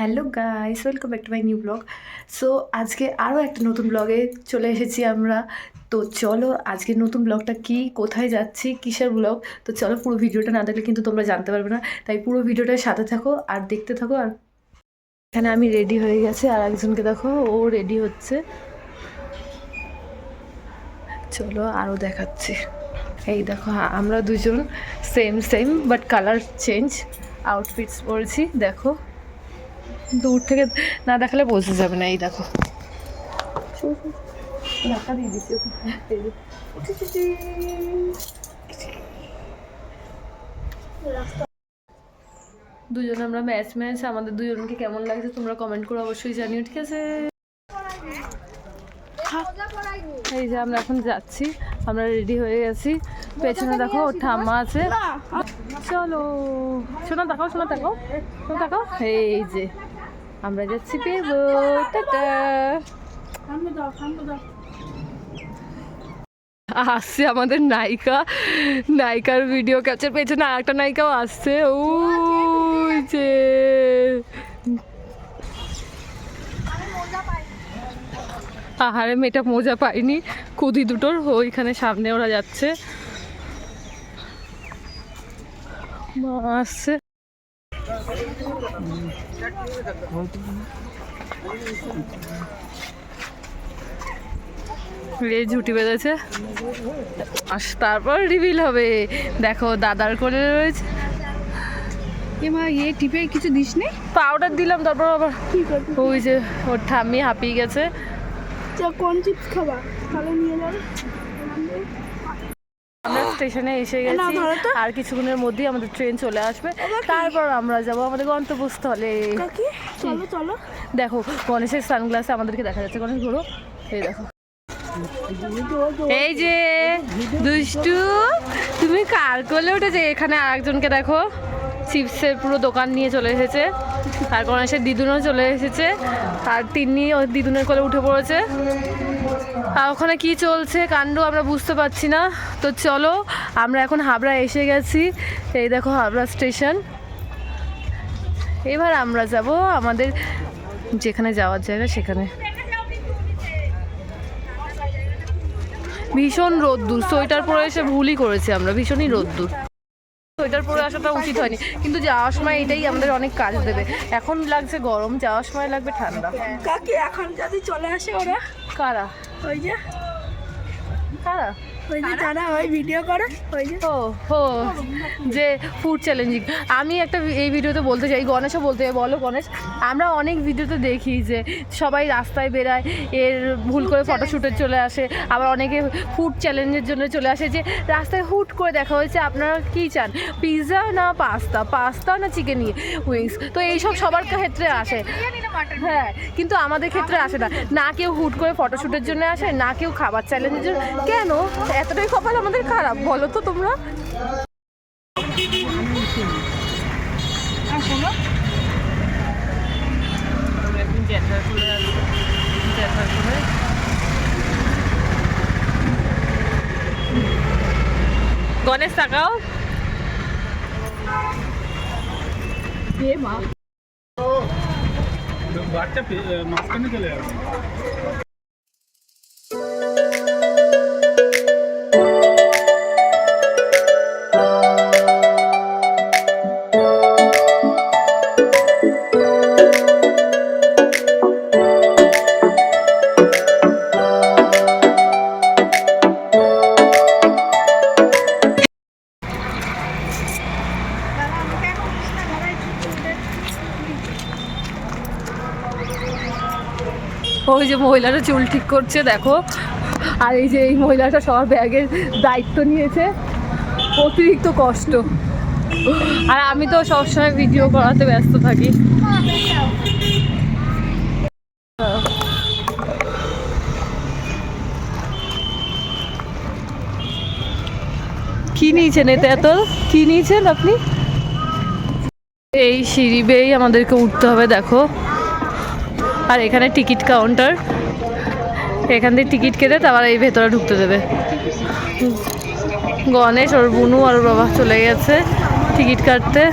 Hello guys, welcome back to my new blog. So আজকে আরও একটা নতুন ব্লগে চলে এসেছি আমরা। তো চলো আজকের নতুন ব্লগটা কি, কোথায় যাচ্ছি, কিসের ব্লগ, তো চলো পুরো ভিডিওটা না দেখলে কিন্তু তোমরা জানতে পারবে না। তাই পুরো ভিডিওটার সাথে থাকো আর দেখতে থাকো। আর এখানে আমি রেডি হয়ে গেছি আর একজনকে দেখো ও রেডি হচ্ছে। চলো আরও দেখাচ্ছি। এই দেখো আমরা দুজন same same but colour change outfits পরেছি। দেখো দূর থেকে না দেখালে বোঝা যাবে না। এই দেখো ধাক্কা দিয়ে দিচ্ছি দুজন আমরা ম্যাচ ম্যাচ। আমাদের দুজনকে কেমন লাগছে তোমরা কমেন্ট করে অবশ্যই জানিও, ঠিক আছে? এই যে আমরা এখন যাচ্ছি, আমরা রেডি হয়ে গেছি। পেছনে দেখো ওর ঠাম্মা আছে। চলো শোনা দেখাও, শোনা দেখাও, শোনা দেখাও। এই যে আমরা যাচ্ছি পেবো। টাটা। আসছে আমাদের নায়িকা, নায়িকার ভিডিও ক্যাপচার। পেছনে আরেকটা নায়িকাও আসছে। ওই যে আহারে মেয়েটা মজা পাইনি, কুদি দুটোর। ওইখানে সামনে ওরা যাচ্ছে, মা আসছে। ঝুটি বেঁধেছে, তারপর রিভিল হবে। দেখো দাদার কোলে রয়েছে। মা ইয়ে টিপে কিছু দিস নি? পাউডার দিলাম, তারপর আবার ওই যে ওর ঠাম্মি হাঁপিয়ে গেছে। কোন চিপস খাবা তাহলে নিয়ে যাবে। আমরা স্টেশনে এসে গেছি, আর কিছুক্ষণের মধ্যেই আমাদের ট্রেন চলে আসবে। তারপর আমরা যাব আমাদের গন্তব্যস্থলে। চলো চলো। দেখো গণেশের সানগ্লাসে আমাদেরকে দেখা যাচ্ছে। গণেশ ঘোরো, এই দেখো। এই যে দুষ্টু, তুমি কার কোলে উঠেছে? এখানে আরেকজনকে দেখো, চিপসের পুরো দোকান নিয়ে চলে এসেছে। আর গণেশের দিদুনও চলে এসেছে, আর তিনি ওই দিদুনের কোলে উঠে পড়েছে। আর ওখানে কি চলছে কাণ্ড আমরা বুঝতে পারছি না। তো চলো আমরা এখন হাবড়া এসে গেছি। এই দেখো হাবড়া স্টেশন। এবার আমরা যাব আমাদের যেখানে যাওয়ার জায়গা সেখানে। ভীষণ রোদ্দুর, সোয়েটার পরে এসে ভুলই করেছি আমরা, ভীষণই রোদ্দুর। সোয়েটার পরে আসাটা উচিত হয়নি, কিন্তু যাওয়ার সময় এটাই আমাদের অনেক কাজ দেবে। এখন লাগছে গরম, যাওয়ার সময় লাগবে ঠান্ডা। কাকি এখন যদি চলে আসে ওরা? কারা? ওই যে কারা? ওই যে যারা ওই ভিডিও করে, ওই যে ও যে ফুড চ্যালেঞ্জিং। আমি একটা এই ভিডিওতে বলতে চাই, গণেশও বলতে চাই। বলো গণেশ। আমরা অনেক ভিডিওতে দেখি যে সবাই রাস্তায় বেরায়, এর ভুল করে ফটোশ্যুটে চলে আসে। আবার অনেকে ফুড চ্যালেঞ্জের জন্য চলে আসে, যে রাস্তায় হুট করে দেখা হয়েছে আপনারা কী চান, পিৎজা না পাস্তা, পাস্তা না চিকেন উইংস। তো এইসব সবার ক্ষেত্রে আসে, হ্যাঁ, কিন্তু আমাদের ক্ষেত্রে আসে না। না কেউ হুট করে ফটোশ্যুটের জন্য আসে, না কেউ খাবার চ্যালেঞ্জের জন্য। কেন এতটাই কপাল আমাদের খারাপ বলো তো তোমরা? গণেশ তাকাও। বাচ্চা মাঝখানে চলে যাবে। ওই যে মহিলাটা চুল ঠিক করছে দেখো, আর এই যে এই মহিলাটা সবার ব্যাগের দায়িত্ব নিয়েছে। অতিরিক্ত কষ্ট। আর আমি তো সবসময় ভিডিও করাতে ব্যস্ত থাকি। কি নিয়েছেন এতে এত? কি নিয়েছেন আপনি? এই সিঁড়ি বেয়েই আমাদেরকে উঠতে হবে দেখো। আর এখানে টিকিট কাউন্টার, এখান থেকে টিকিট কেটে তারপর এই ভেতরে ঢুকতে দেবে। গণেশ ওর বুনু আর বাবা চলে গেছে টিকিট কাটতে।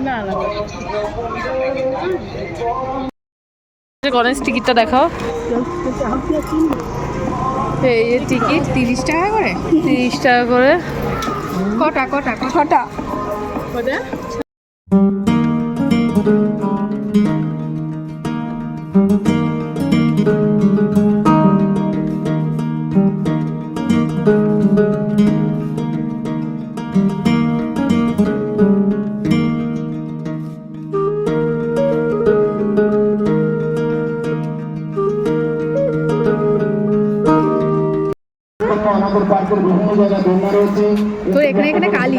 না না গণেশ টিকিটটা দেখাও। এই যে টিকিট 30 টাকা করে। 30 টাকা করে। কটা কটা কটা? তোর এখানে কালি,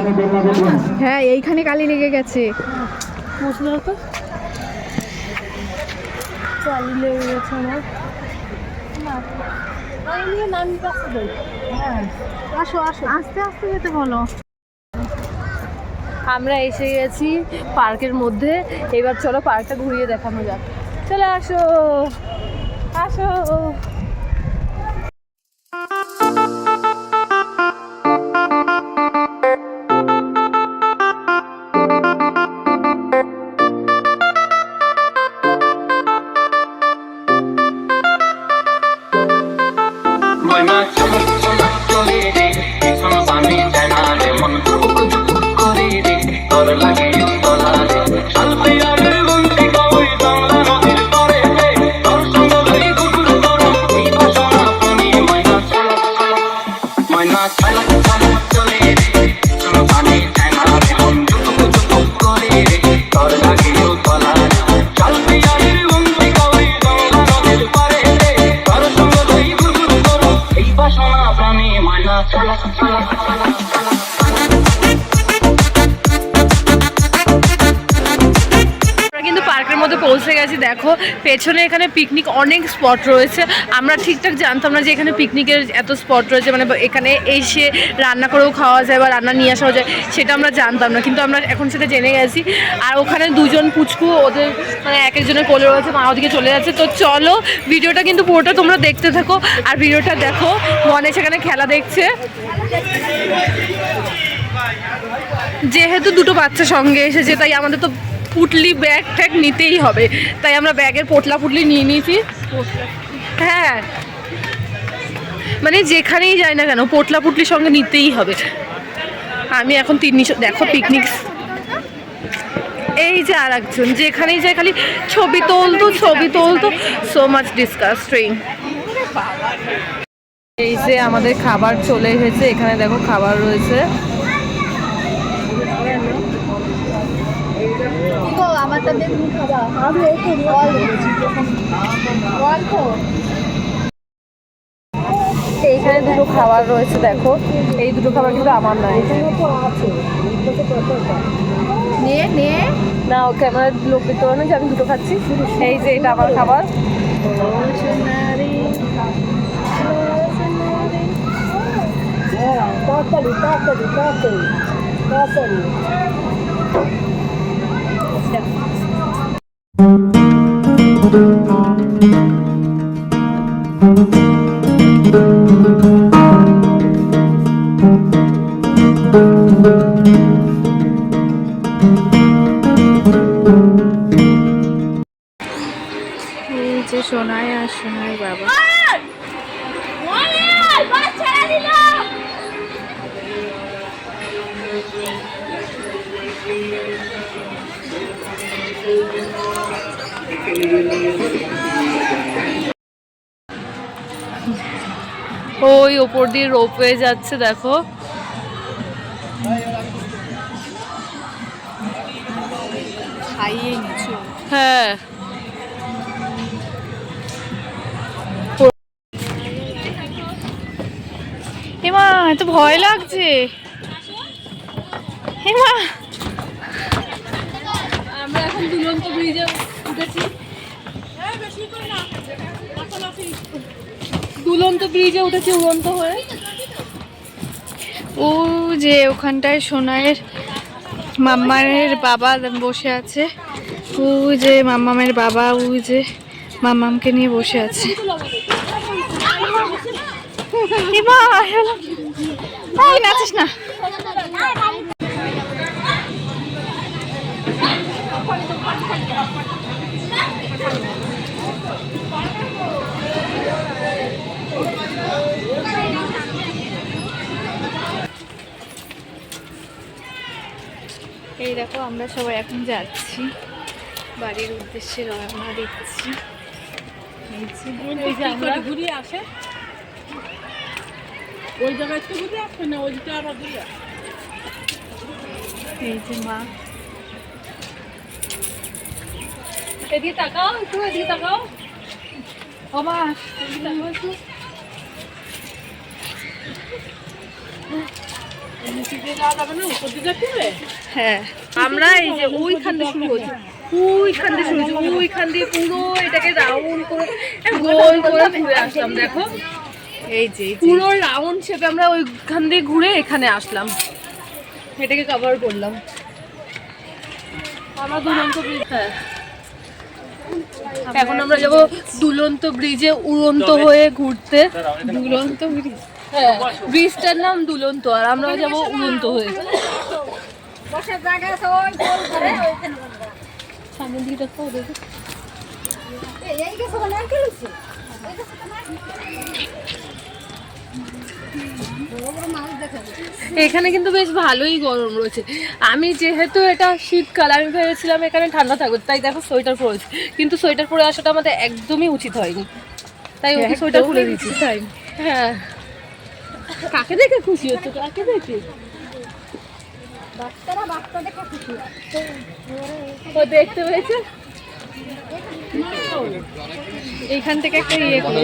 হ্যাঁ এইখানে কালি লেগে গেছে। বুঝলো তো চালি লেগে গেছে আমার। আসো আসো, আস্তে আস্তে যেতে বলো। আমরা এসে গেছি পার্কের মধ্যে। এবার চলো পার্কটা ঘুরিয়ে দেখানো যাক। চলে আসো আসো। কিন্তু পার্কের মধ্যে পৌঁছে গেছি। দেখো পেছনে এখানে পিকনিক অনেক স্পট রয়েছে। আমরা ঠিকঠাক জানতাম না যে এখানে পিকনিকের এত স্পট রয়েছে, মানে এখানে এসে রান্না করেও খাওয়া যায় বা রান্না নিয়ে আসাও যায়, সেটা আমরা জানতাম না, কিন্তু আমরা এখন সেটা জেনে গেছি। আর ওখানে দুজন পুচকু ওদের মানে এক একজনের কোলে রয়েছে, মা ওদিকে চলে যাচ্ছে। তো চলো ভিডিওটা কিন্তু পুরোটা তোমরা দেখতে থাকো। আর ভিডিওটা দেখো, গণেশ এখানে খেলা দেখছে। যেহেতু দুটো বাচ্চা সঙ্গে এসেছে তাই আমাদের তো পুটলি ব্যাগ ট্যাগ নিতেই হবে, তাই আমরা ব্যাগের পোটলা পুটলি নিয়ে নিয়েছি। হ্যাঁ মানে যেখানেই যাই না কেন পোটলা পুটলির সঙ্গে নিতেই হবে। আমি এখন দেখো পিকনিক। এই যে আর একজন যেখানেই যায় খালি ছবি তোলতো সো মাচ ডিসকাস্টিং। এই যে আমাদের খাবার চলে এসেছে, এখানে দেখো খাবার রয়েছে। এইখানে দুটো খাবার রয়েছে, দেখো এই দুটো খাবার কিন্তু আমার নয়। না ওকে আমার লোক দেখতে পারো না যে আমি দুটো খাচ্ছি। এই যে এটা আমার খাবার। এই যে সোনাই আর সোনাই বাবা। ওই ওপর দিয়ে রোপওয়ে যাচ্ছে দেখো। খাইয়ে নিচ্ছি। হ্যাঁ হেমা এত ভয় লাগছে। হেমা আমরা এখন দুলন্ত ব্রিজে উঠেছি। দুলন্ত ব্রিজে উঠেছি উড়ন্ত হয়ে। ও যে ওখানটায় সোনাইয়ের মাম্মামের বাবা বসে আছে। ওই যে মাম্মামের বাবা ওই যে মাম্মামকে নিয়ে বসে আছে। নাচিস না। এই দেখো আমরা সবাই এখন যাচ্ছি বাড়ির উদ্দেশ্যে রওনা দিচ্ছি। এই যে আমরা ঘুরে আসে ওই জায়গায় তো ঘুরে আসবে না, ওইটা আবার ঘুরে এই যে মা এদিকে তাকাও, একটু এদিকে তাকাও। বাবা এদিকে তাকাও একটু। নিচে দিয়ে যাওয়া যাবে না, উপর দিকে ঘুরে। হ্যাঁ আমরা এই যে ওইখান দিয়ে শুরু হয়েছে, ওইখান দিয়ে শুরু হয়েছে, ওইখান দিয়ে পুরো এটাকে রাউন্ড করে গোল করে ঘুরে আসলাম। দেখো এই যে পুরো রাউন্ড শেপে আমরা ওইখান দিয়ে ঘুরে এখানে আসলাম, এটাকে কভার করলাম। আমরা দুলন্ত ব্রিজ, হ্যাঁ এখন আমরা যাবো দুলন্ত ব্রিজে উড়ন্ত হয়ে ঘুরতে। দুলন্ত ব্রিজ। হ্যাঁ ব্রিজটার নাম দুলন্ত, আর আমরা যাবো উড়ন্ত হয়ে। সামনের দিকে দেখো, দেখো এখানে কিন্তু বেশ ভালোই গরম রয়েছে। আমি যেহেতু এটা শীতকাল, আমি ভেবেছিলাম এখানে ঠান্ডা থাকবে, তাই দেখো সোয়েটার পরেছি, কিন্তু সোয়েটার পরে আসাটা আমাদের একদমই উচিত হয়নি, তাই ওকে সোয়েটার খুলে দিচ্ছি। হ্যাঁ কাকে দেখে খুশি হচ্ছে, কাকে দেখে? ও দেখতে পেয়েছে, এইখান থেকে একটা ইয়ে করে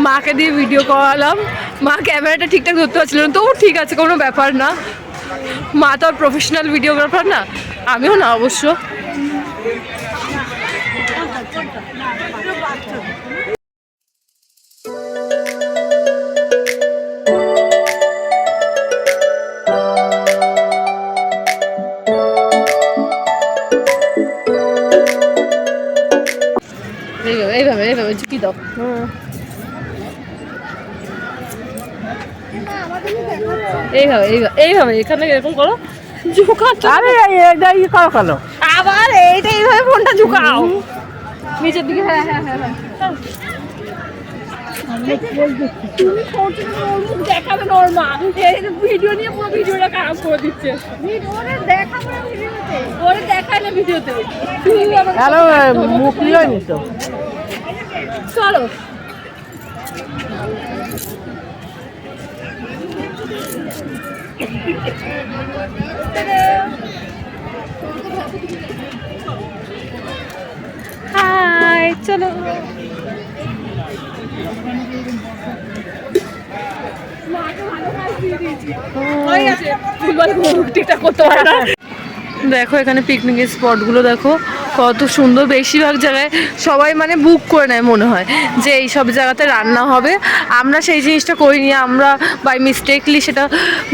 মাকে দিয়ে ভিডিও করালাম, মা ক্যামেরাটা ঠিকঠাক ধরতে পারছিল না, তবু ঠিক আছে, কোনো ব্যাপার না, মা তো আর প্রফেশনাল ভিডিওগ্রাফার না, আমিও না অবশ্য। এইভাবে এইভাবে ঝুঁকি দাও। এইভাবে এইভাবে এখানে এরকম করো, ঝুঁকাচ্ছো। আরে এইটা ই করো কেন? আবার এইটা এইভাবে ফোনটা ঝুঁকাও নিচের দিকে। হ্যাঁ হ্যাঁ হ্যাঁ হ্যাঁ তুমি দেখাবে নর্মাল, ভিডিও নিয়ে পুরো ভিডিওটা খারাপ করে দিচ্ছে। ওরে দেখায় না ভিডিওতে, আরে মুখ নিয়ে নিত। চলো হাই, চলো দেখো এখানে পিকনিকের স্পটগুলো দেখো কত সুন্দর। বেশিরভাগ জায়গায় সবাই মানে বুক করে নেয়, মনে হয় যে এই সব জায়গাতে রান্না হবে। আমরা সেই জিনিসটা করিনি, আমরা বাই মিস্টেকলি সেটা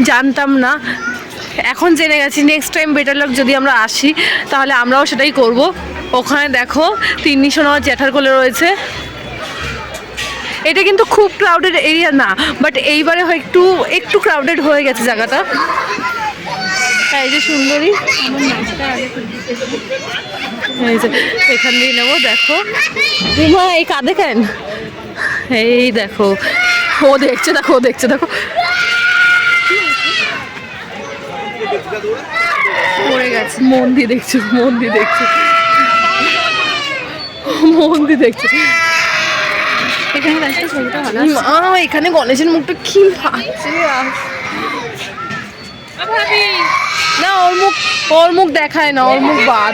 জানতাম না, এখন জেনে গেছি। নেক্সট টাইম বেটার লাক, যদি আমরা আসি তাহলে আমরাও সেটাই করব। ওখানে দেখো তিন্নি সোনা জ্যাঠার কোলে রয়েছে। এটা কিন্তু খুব ক্রাউডেড এরিয়া না, বাট এইবারে একটু একটু ক্রাউডেড হয়ে গেছে জায়গাটা। এই যে সুন্দরী, এই যে এখান দিয়ে নেবো। দেখো উমা এই কাঁদে কেন, এই দেখো ও দেখছে, দেখো ও দেখছে, দেখো পড়ে গেছে। মন দিয়ে দেখছে, মন দিয়ে দেখছে, মন দিয়ে দেখছে। এখানে রাস্তা ছবিটা ভালো এখানে গণেশের মুখটা কি ভাবছে, না ওর মুখ দেখায় না, ওর মুখ বাদ।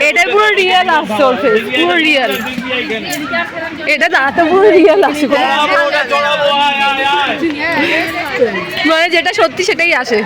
এটা পুরো রিয়েল আসছে, ওর ফেস পুরো রিয়েল, এটা দাঁড়াতে পুরো রিয়েল আসে, মানে যেটা সত্যি সেটাই আসে।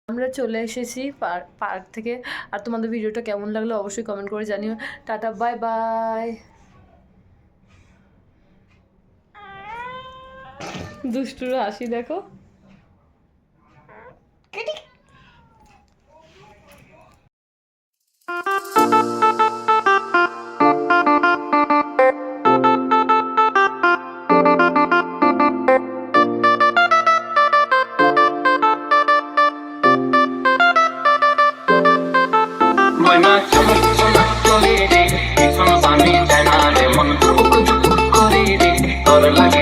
আমরা চলে এসেছি পার্ক থেকে। আর তোমাদের ভিডিওটা কেমন লাগলো অবশ্যই কমেন্ট করে জানিও। Tata, bye bye. দুষ্টুর হাসি দেখো। ময়না চমক চমক করে রে, সোনা পানি চায় না রে, মন ধুক ধুক করে রে, তোর লাগে